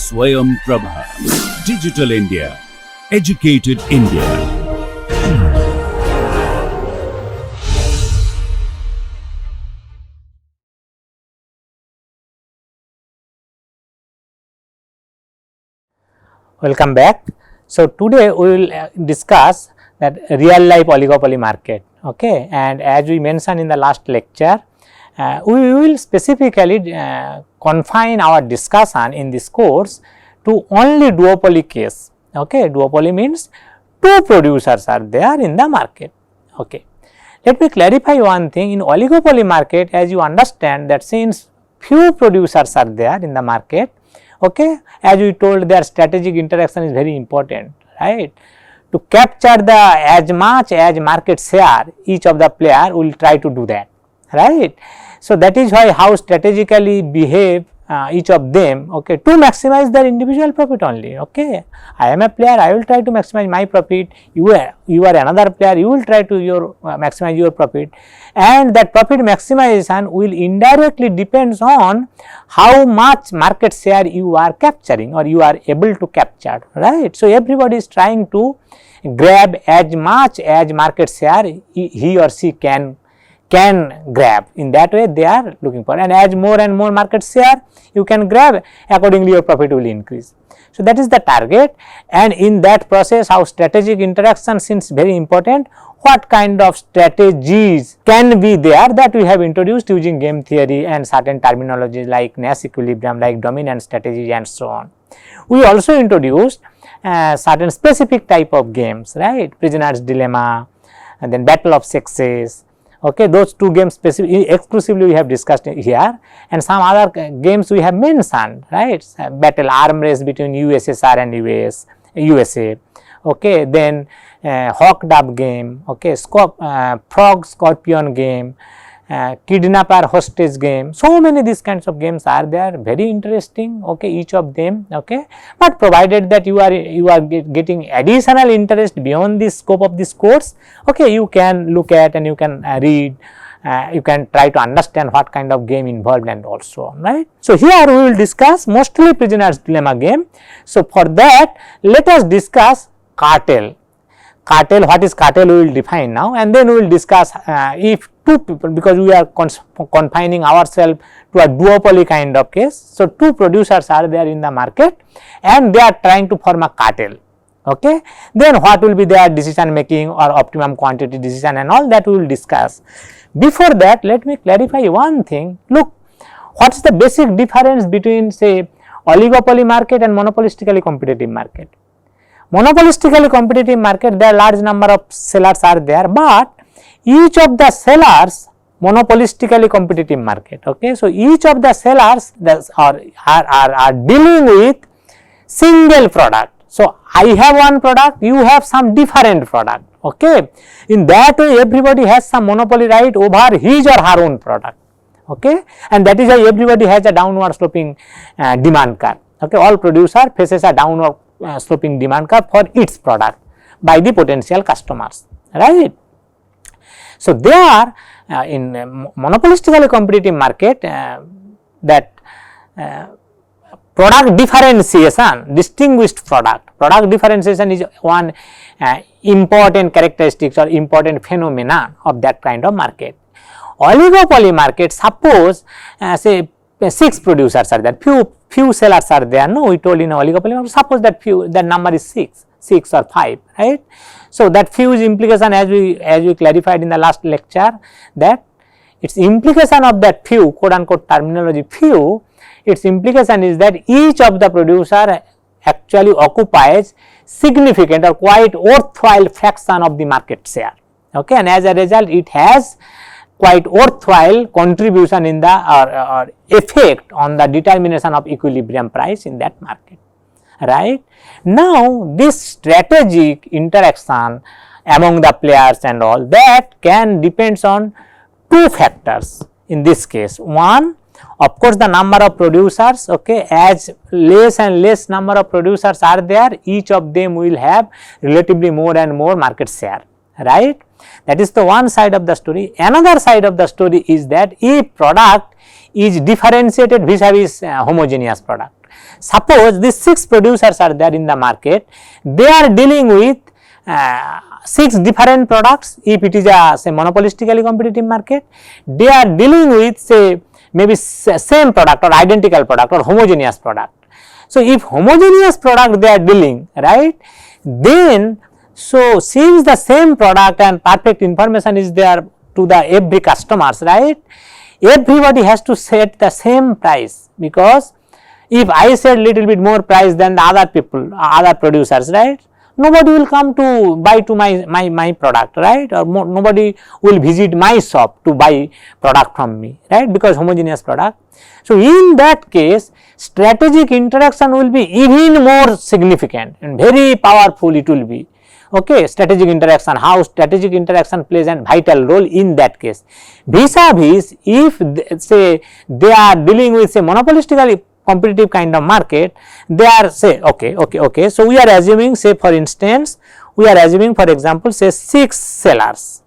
Swayam Prabha. Digital India. Educated India. Welcome back. So, today we will discuss that real life oligopoly market, okay. And as we mentioned in the last lecture, we will specifically confine our discussion in this course to only duopoly case, okay. Duopoly means two producers are there in the market, okay. Let me clarify one thing. In oligopoly market, as you understand that since few producers are there in the market, okay, as we told, their strategic interaction is very important, right. To capture the as much as market share, each of the player will try to do that, right. So, that is why how strategically behave each of them, okay, to maximize their individual profit only, okay. I am a player, I will try to maximize my profit, you are another player, you will try to maximize your profit, and that profit maximization will indirectly depends on how much market share you are capturing or you are able to capture, right. So, everybody is trying to grab as much as market share he or she can grab. In that way they are looking for, and as more and more market share you can grab, accordingly your profit will increase. So, that is the target, and in that process how strategic interaction seems very important. What kind of strategies can be there, that we have introduced using game theory and certain terminologies like Nash equilibrium, like dominant strategy and so on. We also introduced certain specific type of games, right, prisoner's dilemma and then battle of sexes, okay. Those two games exclusively we have discussed here, and some other games we have mentioned, right, battle arm race between USSR and USA, okay. Then hawk dove game, okay, frog scorpion game, kidnapper hostage game. So many these kinds of games are there, very interesting, okay, each of them, okay. But provided that you are getting additional interest beyond the scope of this course, okay, you can look at and you can read, you can try to understand what kind of game involved and also, right. So, here we will discuss mostly prisoner's dilemma game. So, for that let us discuss cartel. What is cartel we will define now, and then we will discuss if two people, because we are confining ourselves to a duopoly kind of case. So, two producers are there in the market and they are trying to form a cartel, okay. Then what will be their decision making or optimum quantity decision and all that we will discuss. Before that, let me clarify one thing. Look, what is the basic difference between say oligopoly market and monopolistically competitive market? Monopolistically competitive market, there are large number of sellers are there, but each of the sellers monopolistically competitive market, okay. So, each of the sellers are dealing with single product. So, I have one product, you have some different product, okay. In that way everybody has some monopoly right over his or her own product, okay, and that is why everybody has a downward sloping demand curve, okay. All producer faces a downward sloping demand curve for its product by the potential customers, right. So, there in monopolistically competitive market that product differentiation, distinguished product differentiation is one important characteristics or important phenomena of that kind of market. Oligopoly market, suppose say 6 producers are there, few sellers are there, no, we told in oligopoly, suppose that that number is 6 or 5, right. So, that few is implication as we clarified in the last lecture, that its implication of that few, quote unquote terminology few, its implication is that each of the producer actually occupies significant or quite worthwhile fraction of the market share, okay, and as a result it has quite worthwhile contribution in the or effect on the determination of equilibrium price in that market, right. Now, this strategic interaction among the players and all that can depends on two factors in this case. One, of course, the number of producers, okay, as less and less number of producers are there, each of them will have relatively more and more market share, right. That is the one side of the story. Another side of the story is that if product is differentiated vis-a-vis homogeneous product. suppose these 6 producers are there in the market, they are dealing with 6 different products. If it is a say monopolistically competitive market, they are dealing with say maybe same product or identical product or homogeneous product. So, if homogeneous product they are dealing, right, then so since the same product and perfect information is there to the every customers, right, everybody has to set the same price, because if I set little bit more price than the other people, other producers, right, nobody will come to buy to my product, right, or nobody will visit my shop to buy product from me, right, because homogeneous product. So, in that case strategic interaction will be even more significant and very powerful it will be. Okay, strategic interaction, how strategic interaction plays a vital role in that case. Vis-a-vis, if say they are dealing with say monopolistically competitive kind of market, they are say okay. So, we are assuming say for instance, we are assuming for example say 6 sellers.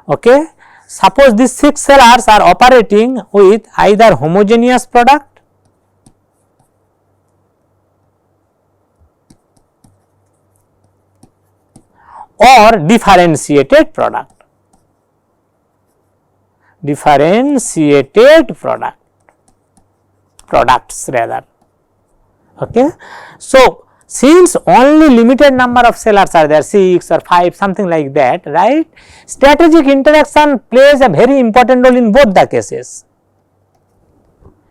Okay. Suppose these 6 sellers are operating with either homogeneous product or differentiated products rather. Okay. So, since only limited number of sellers are there, 6 or 5 something like that, right, strategic interaction plays a very important role in both the cases,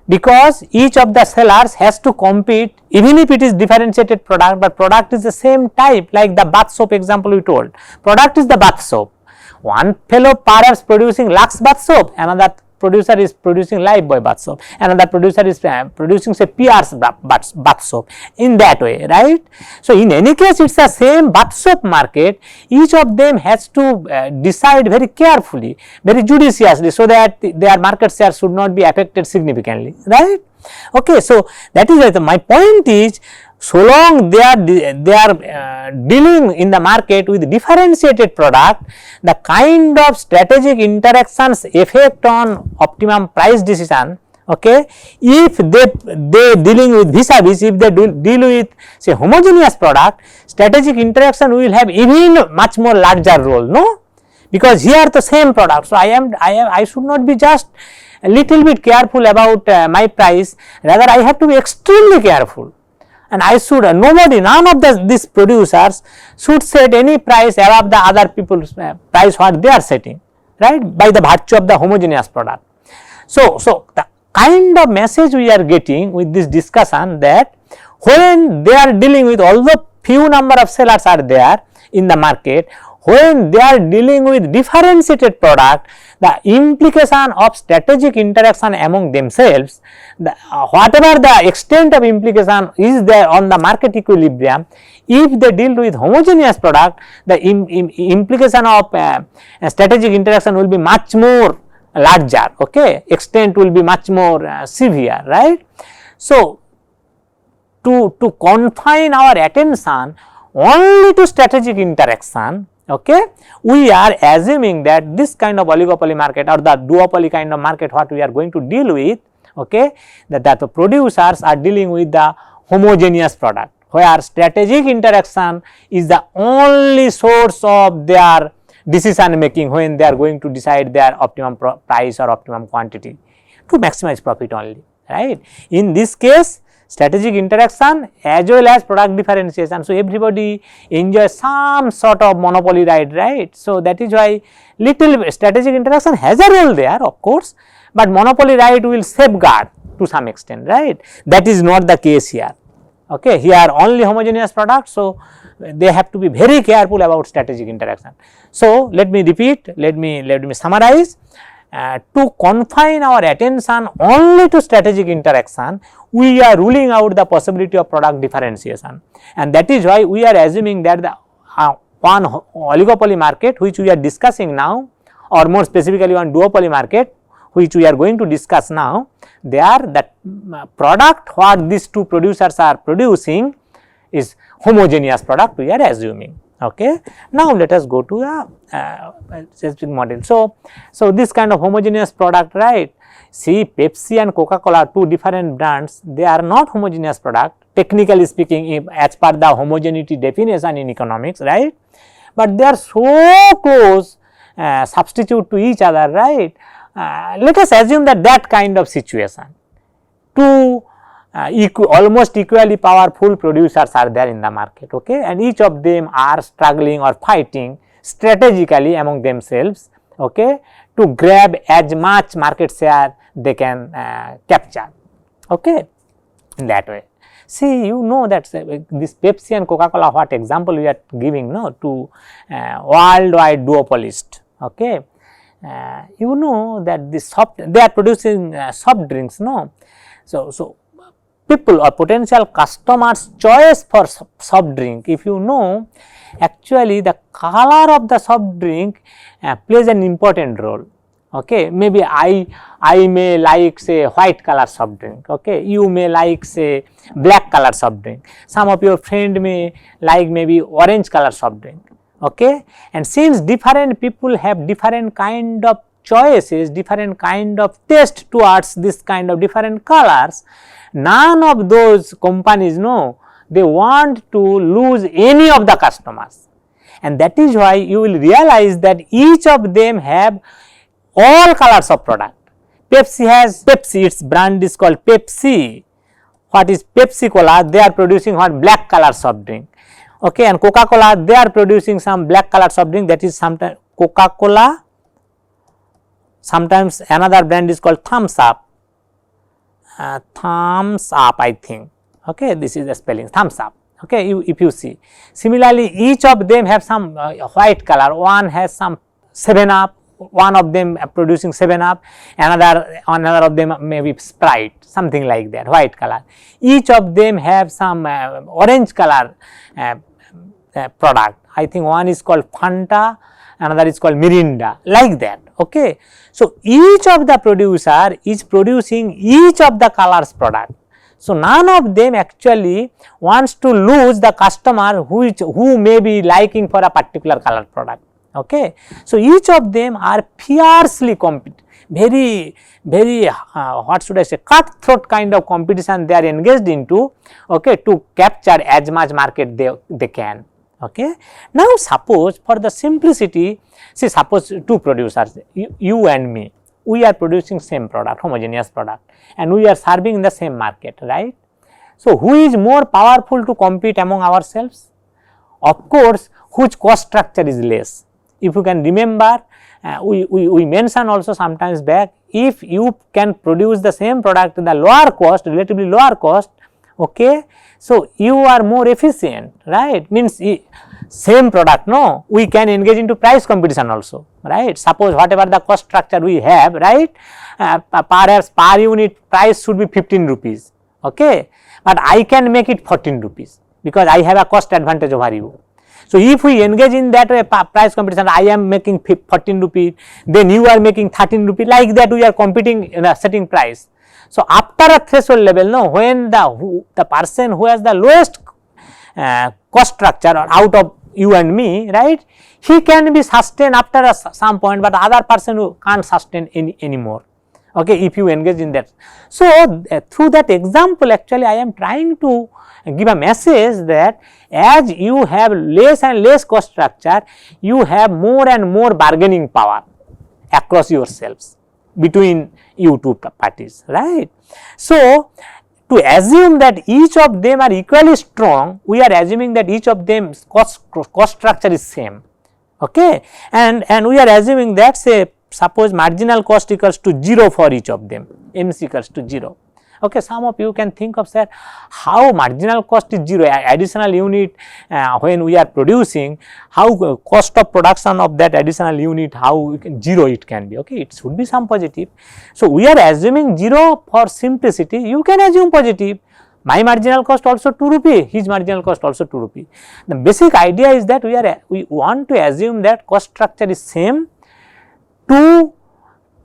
because each of the sellers has to compete even if it is differentiated product, but product is the same type, like the bath soap example we told, product is the bath soap. One fellow perhaps producing Lux bath soap, another producer is producing Lifebuoy bath soap, another producer is producing say Pierre's bath soap, in that way, right. So, in any case it is the same bath soap market, each of them has to decide very carefully, very judiciously, so that their market share should not be affected significantly, right. Okay. So, that is why my point is, so long they are dealing in the market with differentiated product, the kind of strategic interactions effect on optimum price decision. Okay, if they dealing with vis-a-vis, if they deal with say homogeneous product, strategic interaction will have even much more larger role, no, because here the same product. So, I should not be just a little bit careful about my price, rather I have to be extremely careful. And I should none of these producers should set any price above the other people's price what they are setting, right, by the virtue of the homogeneous product. So, the kind of message we are getting with this discussion, that when they are dealing with, although few number of sellers are there in the market, when they are dealing with differentiated product, the implication of strategic interaction among themselves, whatever the extent of implication is there on the market equilibrium, if they deal with homogeneous product, the implication of strategic interaction will be much more larger, okay, extent will be much more severe, right. So, to confine our attention only to strategic interaction, okay, we are assuming that this kind of oligopoly market or the duopoly kind of market what we are going to deal with, okay, that the producers are dealing with the homogeneous product, where strategic interaction is the only source of their decision making when they are going to decide their optimum price or optimum quantity to maximize profit only, right. In this case, strategic interaction as well as product differentiation. So, everybody enjoys some sort of monopoly right. So, that is why little strategic interaction has a role there, of course, but monopoly right will safeguard to some extent, right. That is not the case here. Okay. Here only homogeneous product. So, they have to be very careful about strategic interaction. So, let me repeat, let me summarize. To confine our attention only to strategic interaction, we are ruling out the possibility of product differentiation, and that is why we are assuming that the one oligopoly market which we are discussing now, or more specifically one duopoly market which we are going to discuss now, there the product what these two producers are producing is homogeneous product we are assuming. Okay. Now, let us go to the specific model. So, this kind of homogeneous product, right, See, Pepsi and Coca-Cola, two different brands, they are not homogeneous product, technically speaking, if as per the homogeneity definition in economics, right, but they are so close substitute to each other, right. Let us assume that kind of situation, two almost equally powerful producers are there in the market, okay, and each of them are struggling or fighting strategically among themselves, okay, to grab as much market share they can capture, okay, in that way. See, you know that this Pepsi and Coca-Cola, what example we are giving, no, to worldwide duopolist, okay. You know that they are producing soft drinks, no. So people or potential customers choice for soft drink, if you know, actually the color of the soft drink plays an important role, okay. Maybe I may like say white color soft drink, okay, you may like say black color soft drink, some of your friend may like maybe orange color soft drink, okay. And since different people have different kind of choices, different kind of taste towards this kind of different colors, none of those companies know they want to lose any of the customers, and that is why you will realize that each of them have all colors of product. Pepsi has Pepsi, its brand is called Pepsi. What is Pepsi Cola? They are producing what black color soft drink, okay, and Coca-Cola, they are producing some black color soft drink, that is sometimes Coca-Cola, sometimes another brand is called Thumbs Up, I think, okay, this is the spelling Thumbs Up, okay, if you see. Similarly, each of them have some white color, one has some 7-Up, one of them producing 7-Up, another of them maybe Sprite, something like that, white color. Each of them have some orange color product, I think one is called Fanta, another is called Mirinda, like that, okay. So each of the producer is producing each of the colors product. So none of them actually wants to lose the customer who may be liking for a particular color product, okay. So each of them are fiercely very what should I say, cutthroat kind of competition they are engaged into, okay, to capture as much market they can, okay. Now suppose for the simplicity, see, suppose two producers, you and me, we are producing same product, homogeneous product, and we are serving the same market, right. So who is more powerful to compete among ourselves? Of course, whose cost structure is less. If you can remember, we mentioned also sometimes back, if you can produce the same product in the lower cost, relatively lower cost, okay, so you are more efficient, right, means same product, no, we can engage into price competition also, right. Suppose whatever the cost structure we have, right, perhaps per unit price should be 15 rupees, okay, but I can make it 14 rupees because I have a cost advantage over you. So if we engage in that way price competition, I am making 14 rupees, then you are making 13 rupees, like that we are competing in a setting price. So after a threshold level, no, when the person who has the lowest cost structure out of you and me, right, he can be sustained after some point, but other person who can't sustain anymore, okay, if you engage in that. So through that example, actually I am trying to give a message that as you have less and less cost structure, you have more and more bargaining power across yourselves between you two parties, right. So to assume that each of them are equally strong, we are assuming that each of them cost structure is same, okay, and we are assuming that, say, suppose marginal cost equals to 0 for each of them, MC equals to 0. Okay, some of you can think of, sir, how marginal cost is 0, additional unit when we are producing, how cost of production of that additional unit, how 0 it can be, okay, it should be some positive. So we are assuming 0 for simplicity, you can assume positive, my marginal cost also 2 rupee, his marginal cost also 2 rupee. The basic idea is that we want to assume that cost structure is same to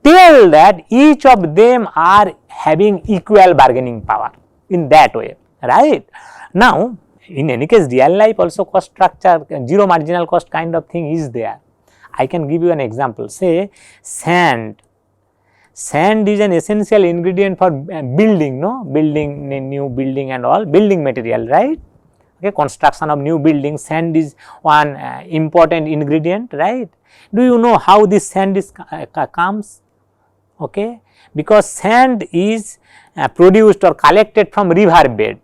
tell that each of them are having equal bargaining power in that way, right. Now in any case, real life also cost structure, 0 marginal cost kind of thing is there. I can give you an example, say sand sand is an essential ingredient for building, no, building new building and all, building material, right? Okay, construction of new building, sand is one important ingredient, right? Do you know how this sand is comes? Okay, because sand is produced or collected from river bed.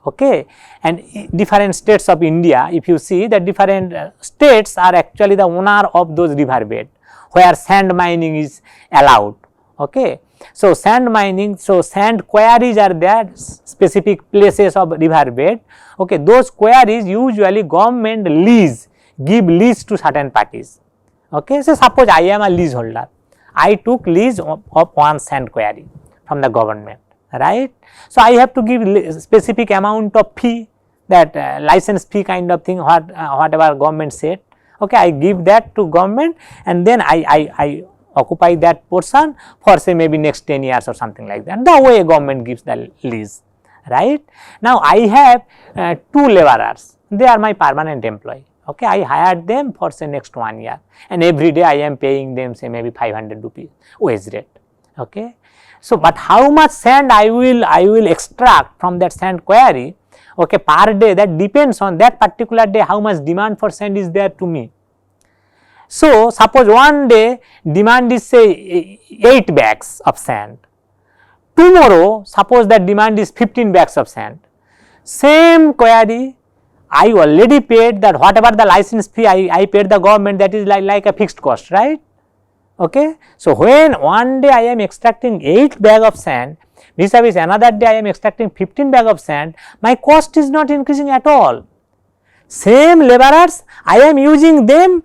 Okay, and different states of India, if you see that different states are actually the owner of those river bed where sand mining is allowed. Okay, so sand mining, so sand quarries are there, specific places of river bed. Okay, those quarries usually government lease, give lease to certain parties. Okay, so suppose I am a leaseholder, I took lease of one sand quarry from the government, right? So I have to give specific amount of fee, that license fee kind of thing, whatever government said. Okay, I give that to government and then I occupy that portion for say maybe next 10 years or something like that, the way government gives the lease, right. Now I have 2 laborers, they are my permanent employee. Okay, I hired them for say next 1 year and every day I am paying them say maybe 500 rupees wage rate. Okay, so but how much sand I will extract from that sand quarry, okay, per day, that depends on that particular day how much demand for sand is there to me. So suppose one day demand is say 8 bags of sand, tomorrow suppose that demand is 15 bags of sand, same quarry I already paid that, whatever the license fee I paid the government, that is like a fixed cost, right. Okay, so when one day I am extracting 8 bag of sand, vis-a-vis another day I am extracting 15 bag of sand, my cost is not increasing at all. Same laborers, I am using them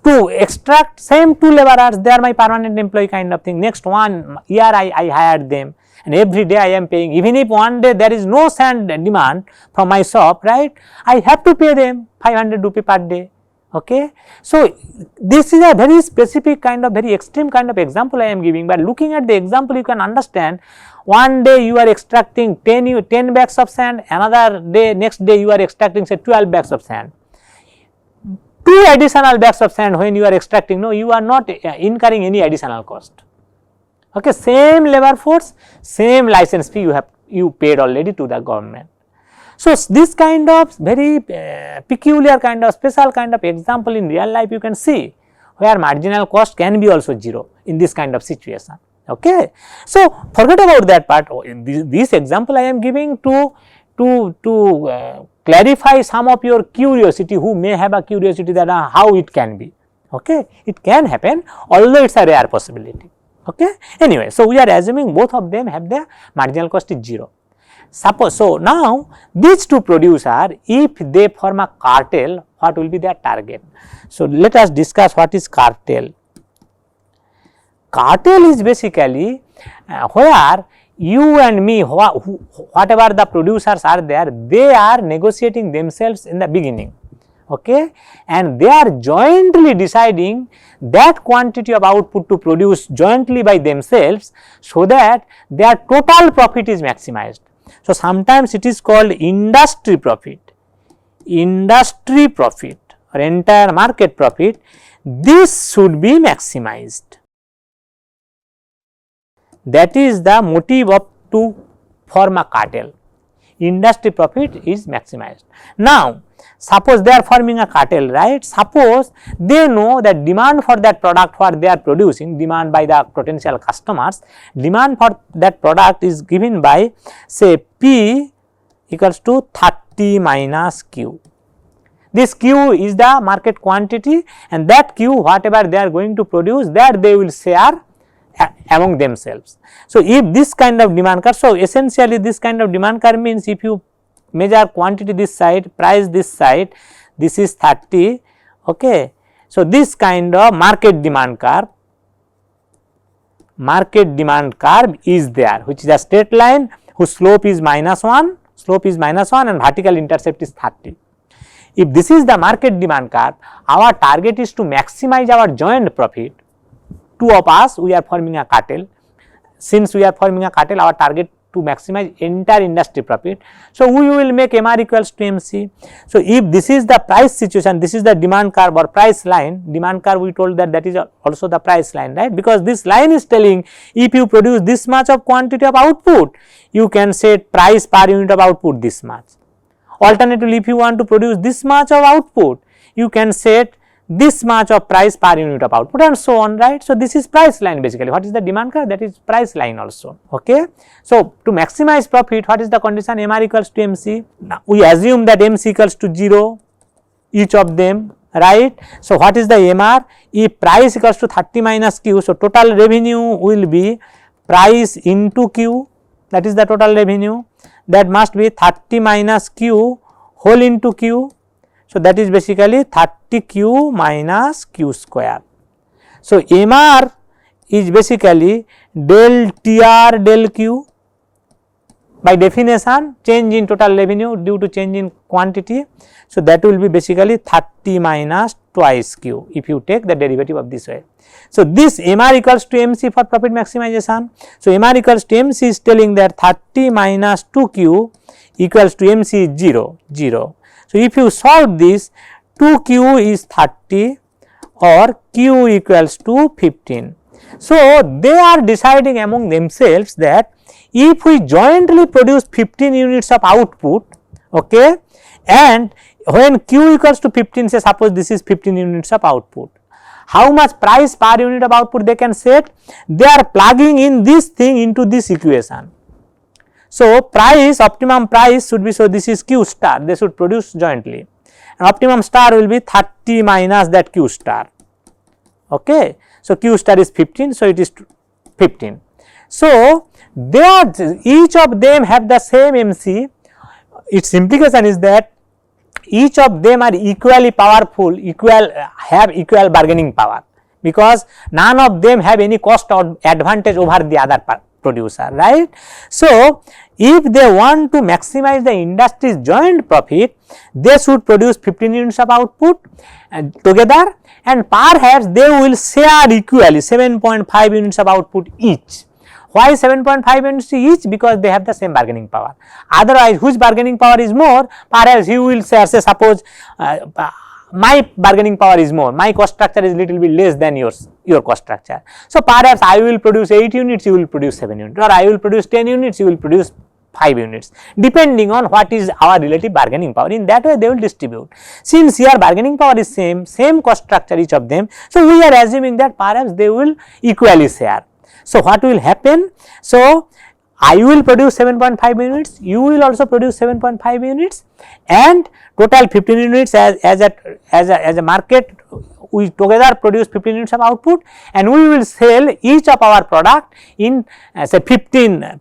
to extract, same 2 laborers, they are my permanent employee kind of thing. Next 1 year I hired them and every day I am paying, even if one day there is no sand demand from my shop, right, I have to pay them 500 rupee per day. Okay, so this is a very specific kind of, very extreme kind of example I am giving, but looking at the example you can understand. One day you are extracting 10 bags of sand, another day, next day you are extracting say 12 bags of sand. 2 additional bags of sand when you are extracting, no, you are not incurring any additional cost. Okay, same labor force, same license fee you paid already to the government. So this kind of very peculiar kind of special kind of example in real life you can see where marginal cost can be also 0 in this kind of situation. Okay, so forget about that part. This example I am giving to clarify some of your curiosity, who may have a curiosity that how it can be. Okay, it can happen, although it is a rare possibility. Okay, anyway, so we are assuming both of them have their marginal cost is 0. Suppose, so now these 2 producers, if they form a cartel, what will be their target? So let us discuss what is cartel. Cartel is basically where you and me, whatever the producers are there, they are negotiating themselves in the beginning. Okay, and they are jointly deciding that quantity of output to produce jointly by themselves, so that their total profit is maximized. So sometimes it is called industry profit or entire market profit. This should be maximized. That is the motive of to form a cartel. Industry profit is maximized. Now suppose they are forming a cartel, right? Suppose they know that demand for that product what they are producing, demand by the potential customers, demand for that product is given by say P equals to 30 minus Q. This Q is the market quantity and that Q whatever they are going to produce, that they will share among themselves. So if this kind of demand curve, so essentially this kind of demand curve means if you measure quantity this side, price this side, this is 30. Okay, so this kind of market demand curve is there, which is a straight line whose slope is -1, and vertical intercept is 30. If this is the market demand curve, our target is to maximize our joint profit. 2 of us, we are forming a cartel. Since we are forming a cartel, our target to maximize entire industry profit. So, we will make MR equals to MC. So, if this is the price situation, this is the demand curve or price line, demand curve we told that is also the price line, right, because this line is telling if you produce this much of quantity of output, you can set price per unit of output this much. Alternatively, if you want to produce this much of output, you can set this much of price per unit of output and so on, right. So, this is price line basically. What is the demand curve? That is price line also, okay. So, to maximize profit, what is the condition? MR equals to MC. Now, we assume that MC equals to 0 each of them, right. So, what is the MR? If price equals to 30 minus Q, so total revenue will be price into Q, that is the total revenue, that must be 30 minus Q whole into Q. So, that is basically 30 Q minus Q square. So, MR is basically del TR del Q, by definition change in total revenue due to change in quantity. So, that will be basically 30 minus twice Q if you take the derivative of this way. So, this MR equals to MC for profit maximization. So, MR equals to MC is telling that 30 minus 2Q equals to MC is 0, 0. So, if you solve this, 2Q is 30 or Q equals to 15. So, they are deciding among themselves that if we jointly produce 15 units of output, okay, and when Q equals to 15, say suppose this is 15 units of output, how much price per unit of output they can set? They are plugging in this thing into this equation. So, price, optimum price should be, so this is Q star, they should produce jointly, and optimum star will be 30 minus that Q star, okay. So, Q star is 15, so it is 15. So, they are, each of them have the same MC. Its implication is that each of them are equally powerful, have equal bargaining power, because none of them have any cost or advantage over the other producer, right. So, if they want to maximize the industry's joint profit, they should produce 15 units of output together, and perhaps they will share equally 7.5 units of output each. Why 7.5 units each? Because they have the same bargaining power. Otherwise, whose bargaining power is more? Perhaps he will say, suppose my bargaining power is more, my cost structure is little bit less than your cost structure. So, perhaps I will produce 8 units, you will produce 7 units, or I will produce 10 units, you will produce 5 units, depending on what is our relative bargaining power. In that way, they will distribute. Since here bargaining power is same cost structure each of them, so we are assuming that perhaps they will equally share. So, what will happen? So, I will produce 7.5 units, you will also produce 7.5 units, and total 15 units as a market, we together produce 15 units of output, and we will sell each of our product in say 15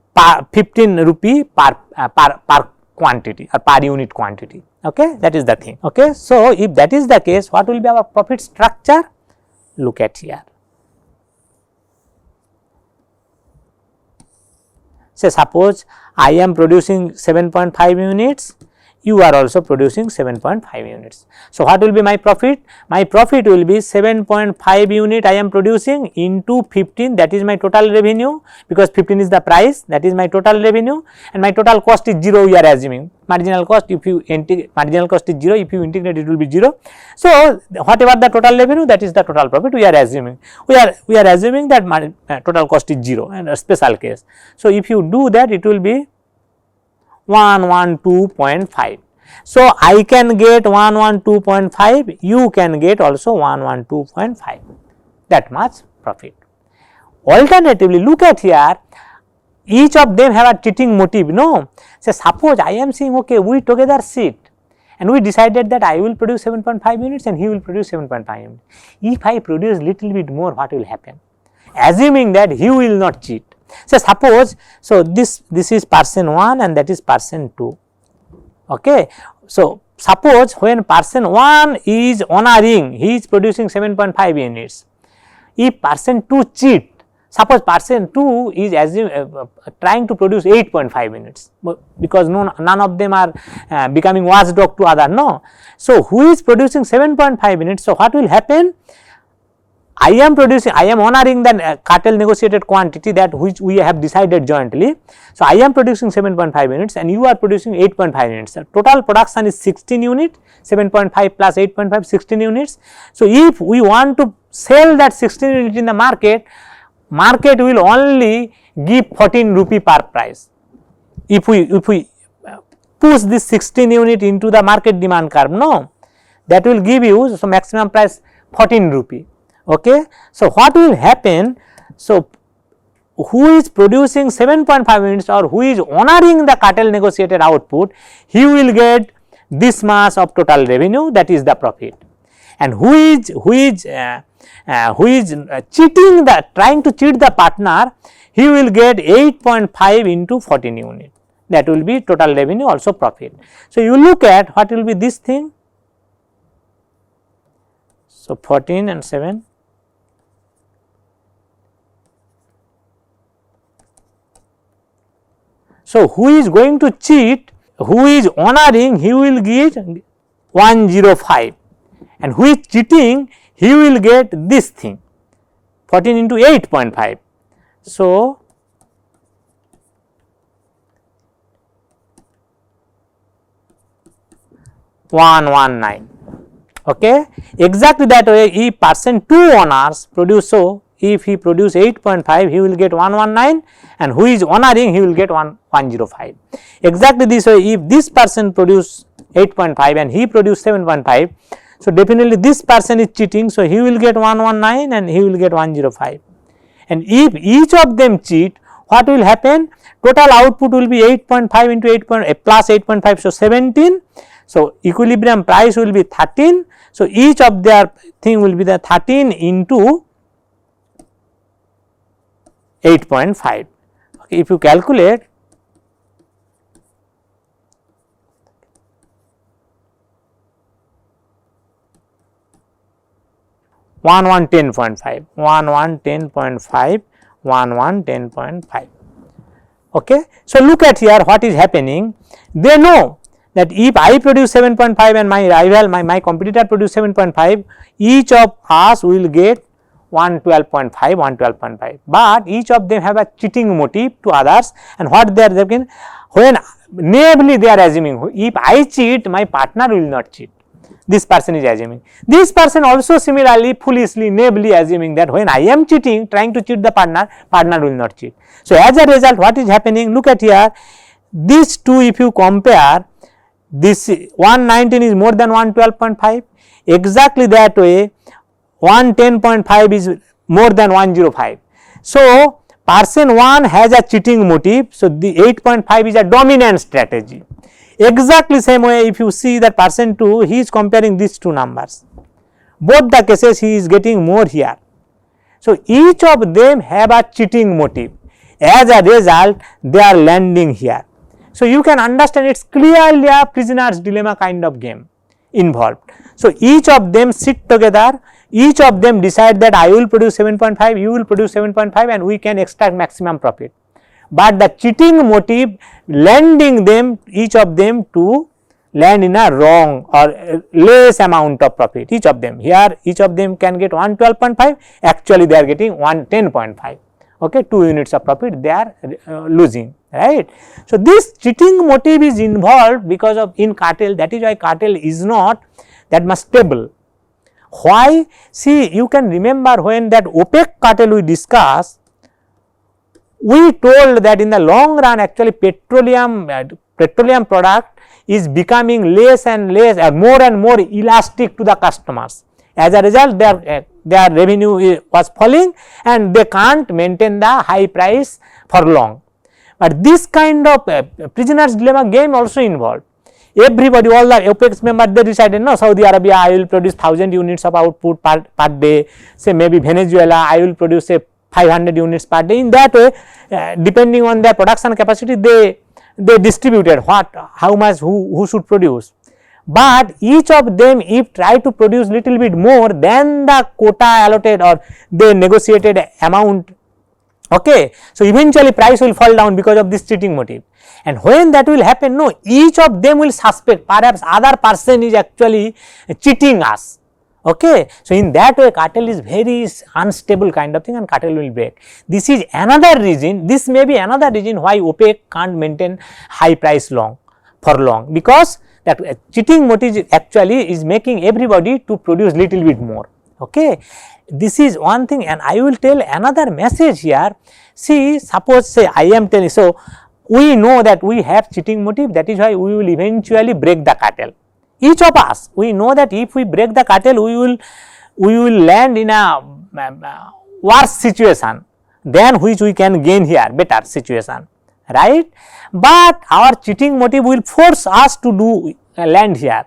rupee per quantity or per unit quantity, okay, that is the thing, okay. So, if that is the case, what will be our profit structure? Look at here. Say suppose I am producing 7.5 units, you are also producing 7.5 units. So, what will be my profit? My profit will be 7.5 unit I am producing into 15, that is my total revenue, because 15 is the price, that is my total revenue, and my total cost is 0, we are assuming. Marginal cost, if you marginal cost is 0, if you integrate it will be 0. So, whatever the total revenue, that is the total profit we are assuming. We are assuming that total cost is 0 and a special case. So, if you do that, it will be 112.5. So, I can get 112.5, you can get also 112.5, that much profit. Alternatively, look at here, each of them have a cheating motive, no. So, suppose I am saying, okay, we together sit and we decided that I will produce 7.5 units and he will produce 7.5 units. If I produce little bit more, what will happen? Assuming that he will not cheat. So, suppose, so this is person 1 and that is person 2, okay. So, suppose when person 1 is honoring, he is producing 7.5 units. If person 2 cheat, suppose person 2 is trying to produce 8.5 units, because none of them are becoming watchdog to other, no. So, who is producing 7.5 units? So, what will happen? I am honoring the cartel negotiated quantity that which we have decided jointly. So, I am producing 7.5 units and you are producing 8.5 units. The total production is 16 units, 7.5 plus 8.5, 16 units. So, if we want to sell that 16 units in the market, market will only give 14 rupee per price. If we push this 16 unit into the market demand curve, no, that will give you so maximum price 14 rupee. Okay. So, what will happen? So, who is producing 7.5 units or who is honoring the cartel negotiated output, he will get this much of total revenue, that is the profit. And who is cheating the, trying to cheat the partner, he will get 8.5 into 14 unit, that will be total revenue also profit. So, you look at what will be this thing. So, 14 and 7. So, who is going to cheat, who is honoring, he will get 105, and who is cheating, he will get this thing 14 into 8.5. So, $119. Okay. Exactly that way, if person 2 owners produce, so if he produce 8.5, he will get 119, and who is honoring, he will get 105. Exactly this way, if this person produce 8.5 and he produce 7.5, so definitely this person is cheating, so he will get 119 and he will get 105. And if each of them cheat, what will happen? Total output will be 8.5 into 8 plus 8.5, so 17. So, equilibrium price will be 13. So, each of their thing will be the 13 into 8.5. Okay, if you calculate, one 10.5, 10.5, 10.5. Okay. So, look at here what is happening. They know that if I produce 7.5 and my rival, my competitor produce 7.5, each of us will get 112.5, 112.5, but each of them have a cheating motive to others, and what they are thinking, when naively they are assuming, if I cheat, my partner will not cheat. This person is assuming. This person also similarly foolishly, naively assuming that when I am cheating, trying to cheat the partner, partner will not cheat. So, as a result, what is happening? Look at here, these two if you compare, this 119 is more than 112.5, exactly that way 110.5 is more than 105. So, person 1 has a cheating motive, so the 8.5 is a dominant strategy. Exactly same way, if you see that person 2, he is comparing these two numbers, both the cases he is getting more here. So, each of them have a cheating motive, as a result they are landing here. So, you can understand it is clearly a prisoner's dilemma kind of game involved. So, each of them sit together, each of them decide that I will produce 7.5, you will produce 7.5, and we can extract maximum profit. But the cheating motive landing them, each of them to land in a wrong or less amount of profit, each of them. Here each of them can get 112.5, actually they are getting 110.5. Okay, 2 units of profit they are losing, right. So, this cheating motive is involved because of in cartel, that is why cartel is not that much stable. Why? See, you can remember when that OPEC cartel we discussed, we told that in the long run actually petroleum product is becoming less and less more and more elastic to the customers. As a result, their revenue was falling and they can't maintain the high price for long. But this kind of prisoner's dilemma game also involved. Everybody, all the OPEC members, they decided, no, Saudi Arabia, I will produce 1000 units of output per day, say maybe Venezuela, I will produce say 500 units per day. In that way, depending on their production capacity, they distributed what, how much, who should produce. But each of them, if try to produce little bit more than the quota allotted or the negotiated amount, okay, so eventually price will fall down because of this cheating motive. And when that will happen, no, each of them will suspect perhaps other person is actually cheating us. Okay. So, in that way cartel is very unstable kind of thing and cartel will break. This is another reason, this may be another reason why OPEC can't maintain high price for long, because that cheating motive actually is making everybody to produce little bit more. Okay. This is one thing, and I will tell another message here. See, suppose say I am telling, so we know that we have cheating motive, that is why we will eventually break the cartel. Each of us, we know that if we break the cartel, we will land in a worse situation than which we can gain here, better situation, right. But our cheating motive will force us to do land here.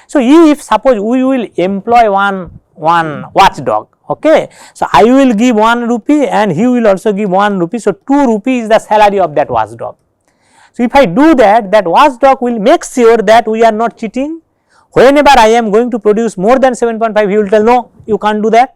So, if suppose we will employ one watchdog, okay. So, I will give 1 rupee and he will also give 1 rupee. So, 2 rupee is the salary of that watchdog. So, if I do that, that watchdog will make sure that we are not cheating. Whenever I am going to produce more than 7.5, he will tell no, you can't do that.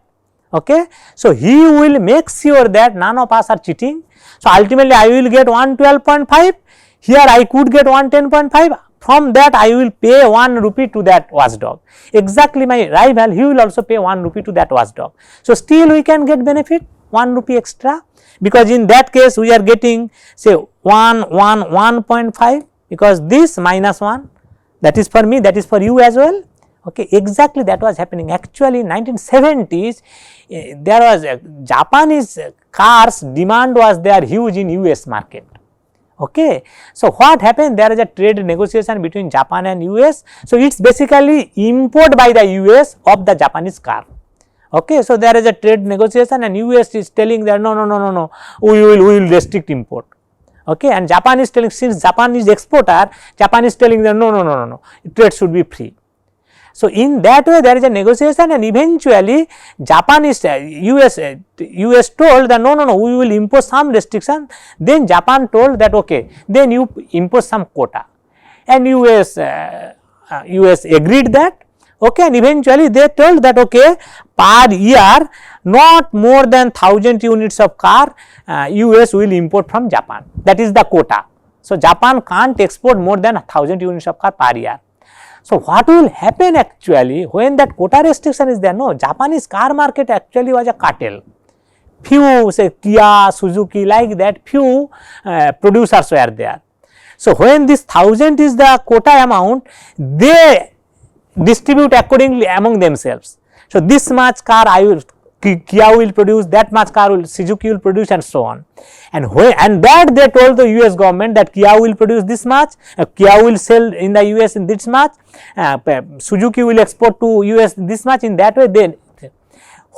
Okay. So, he will make sure that none of us are cheating. So, ultimately I will get 112.5, here I could get 110.5, from that I will pay 1 rupee to that watchdog. Exactly my rival, he will also pay 1 rupee to that watchdog. So, still we can get benefit 1 rupee extra, because in that case we are getting say 1.5, because this minus 1, that is for me, that is for you as well. Okay. Exactly that was happening. Actually, in 1970s, there was Japanese cars demand was there huge in US market. Okay. So, what happened? There is a trade negotiation between Japan and US. So, it is basically import by the US of the Japanese car. Okay. So, there is a trade negotiation and US is telling that no, we will restrict import. Okay. And Japan is telling, since Japan is exporter, Japan is telling them no, trade should be free. So, in that way there is a negotiation, and eventually Japan is US told that no, we will impose some restriction. Then Japan told that okay, then you impose some quota, and US agreed that. Okay. And eventually they told that okay, per year not more than 1000 units of car US will import from Japan, that is the quota. So, Japan can't export more than 1000 units of car per year. So, what will happen actually when that quota restriction is there? No, Japanese car market actually was a cartel. Few say Kia, Suzuki, like that, few producers were there. So, when this 1000 is the quota amount, they distribute accordingly among themselves. So, this much car Kia will produce, that much car Suzuki will produce, and so on. And that they told the US government that Kia will produce this much, Kia will sell in the US in this much, Suzuki will export to US this much. In that way, then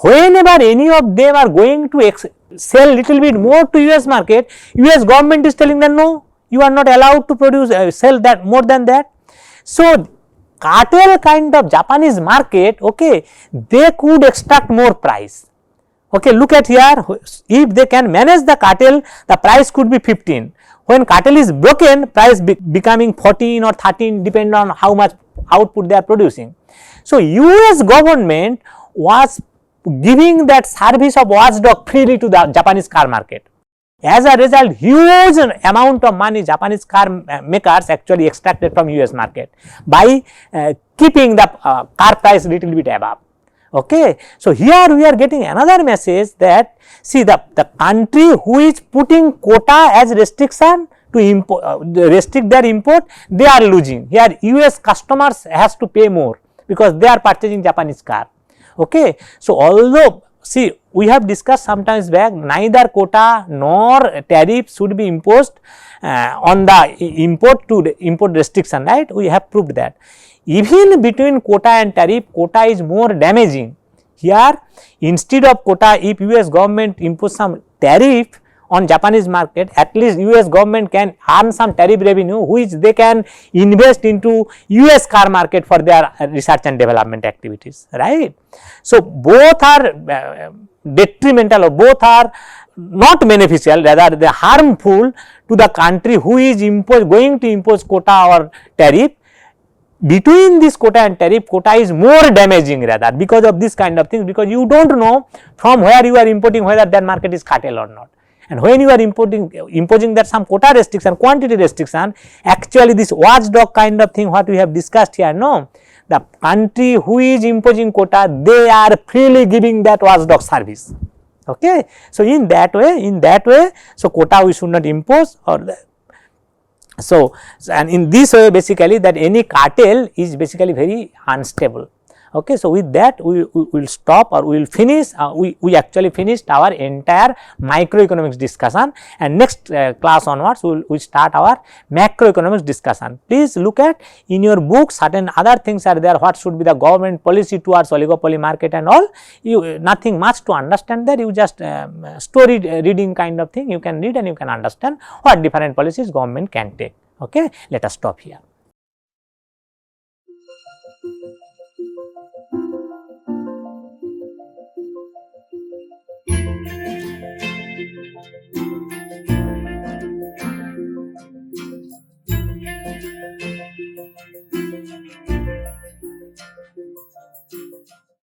whenever any of them are going to sell little bit more to US market, US government is telling them no, you are not allowed to produce sell that more than that. So, cartel kind of Japanese market, okay, they could extract more price. Okay, look at here, if they can manage the cartel, the price could be 15. When cartel is broken, price becoming 14 or 13, depending on how much output they are producing. So, US government was giving that service of watchdog freely to the Japanese car market. As a result, huge amount of money Japanese car makers actually extracted from US market by keeping the car price little bit above. Okay. So, here we are getting another message that see the country who is putting quota as restriction to restrict their import, they are losing. Here US customers has to pay more because they are purchasing Japanese car. Okay. So, although see, we have discussed sometimes back, neither quota nor tariff should be imposed on the import restriction, right? We have proved that. Even between quota and tariff, quota is more damaging. Here, instead of quota, if US government impose some tariff on Japanese market, at least US government can earn some tariff revenue which they can invest into US car market for their research and development activities, right. So, both are detrimental or both are not beneficial, rather they are harmful to the country who is going to impose quota or tariff. Between this quota and tariff, quota is more damaging rather because of this kind of things, because you do not know from where you are importing whether that market is cartel or not. And when you are imposing that some quota restriction, quantity restriction, actually this watchdog kind of thing what we have discussed here, no, the country who is imposing quota, they are freely giving that watchdog service. Okay. So, in that way, so quota we should not impose, or so and in this way basically that any cartel is basically very unstable. Okay. So, with that we will stop, or we will finish, we actually finished our entire microeconomics discussion, and next class onwards we will start our macroeconomics discussion. Please look at in your book, certain other things are there, what should be the government policy towards oligopoly market and all. You nothing much to understand there, you just story reading kind of thing, you can read and you can understand what different policies government can take. Okay. Let us stop here.